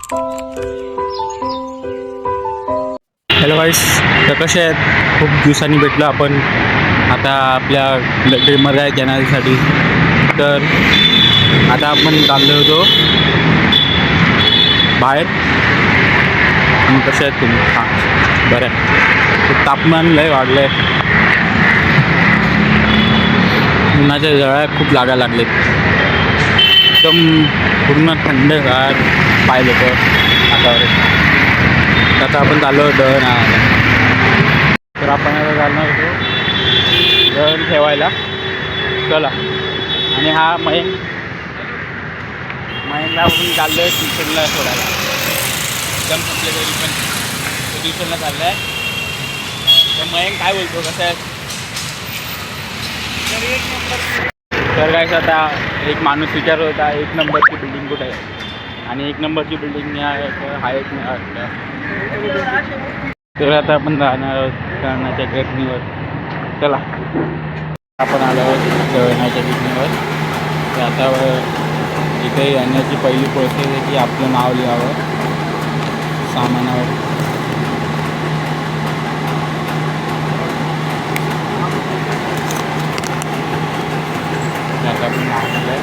Hello गाईस, तर कसे आहेत? खूप दिवसांनी भेटलो आपण आता आपल्या ड्रीमर गाय घेण्यासाठी. तर आता आपण चाललो होतो बाहेर. आणि कसे आहेत तुम्ही? हां, बरं आहे. तापमान लय वाढलं आहे, उन्हाच्या जळ्या खूप लागायला लागलेत. एकदम पूर्ण थंडगार पाहिलं तर वातावरण. आता आपण चाललो दळण आणायला. तर आपण आता चालणार होतो दळण ठेवायला. चला. आणि हा मयंकला आपण चाललो आहे ट्युशनला सोडायला. एकदम आपल्या घरी पण तो ट्युशनला चालला आहे. तर मयंक काय बोलतो, कसं आहे? तर काय आता एक माणूस विचारत होता 1 नंबरची बिल्डिंग कुठे आहे, आणि 1 नंबरची बिल्डिंग हा एक नाही वाटतं. तर आता आपण जाणार आहोत दळणाच्या गिरणीवर. चला, आपण आलो आहोत दळणाच्या गिरणीवर. तर आता इथे येण्याची पहिली प्रोसेस आहे की आपलं नाव लिहावं सामानावर. आता आपण नाव लिहिलं.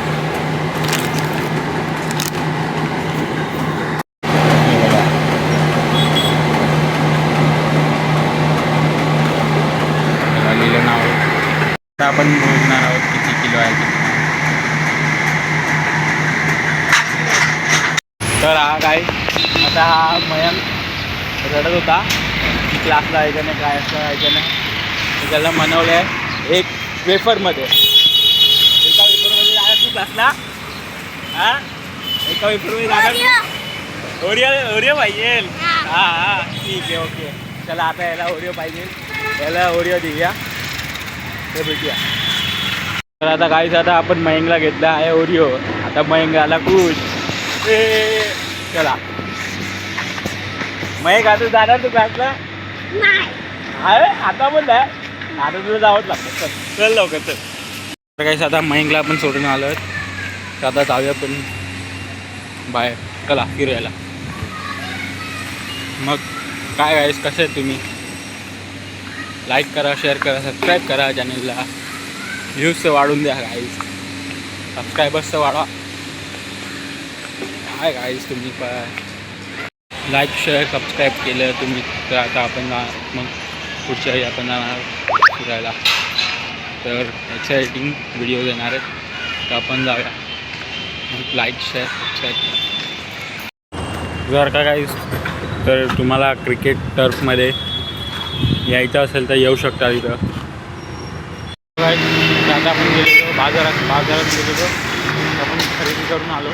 लिहिलं नाव. आता आपण मोजणार आहोत किती किलो आहे ते. तर हा काय, आता हा मयंक रडत होता की क्लासला यायचं नाही, काय असं यायचं नाही. तर त्याला म्हणवलं आहे एक वेफरमध्ये. एका वेफरमध्ये जाणार तू क्लासला? हां, एका वेफरमध्ये जाणार. ओरिओ पाहिजे? हां हां, ठीक आहे, ओके. चला, आता याला ओरिओ पाहिजे, याला ओरिओ देऊया. तर भेटूया. तर आता काहीच, आता आपण मयंकला घेतला आहे ओरिओ. आता मयंक आला खुश. चला मयंक, आता जाणार तू क्लासला? आहे आता पण नाही, आता तुला जावंच लागतं. चल लवकर चल. तर काहीच, आता मयंकला आपण सोडून आलो आहेत. तर आता जाऊया पण बाहेर. चला फिरायला. मग काय गाईस, कसे आहेत तुम्ही? लाईक करा, शेअर करा, सबस्क्राईब करा चॅनलला. व्ह्यूज वाढून द्या गाईस, सबस्क्रायबर्स वाढवा. काय गाईस, तुम्ही पण लाईक शेअर सबस्क्राईब केलं तुम्ही तर आता आपण मग पुढच्या वेळी आपण जाणार फिरायला. तर एक्साइटिंग व्हिडिओ येणार आहेत, तर आपण जाऊया. मग लाईक शेअर सबस्क्राईब. जर का गाईस, तर तुम्हाला क्रिकेट टर्फमध्ये यायचं असेल तर येऊ शकता इथं. आता आपण गेलेलो बाजारात गेलेलो, आपण खरेदी करून आलो.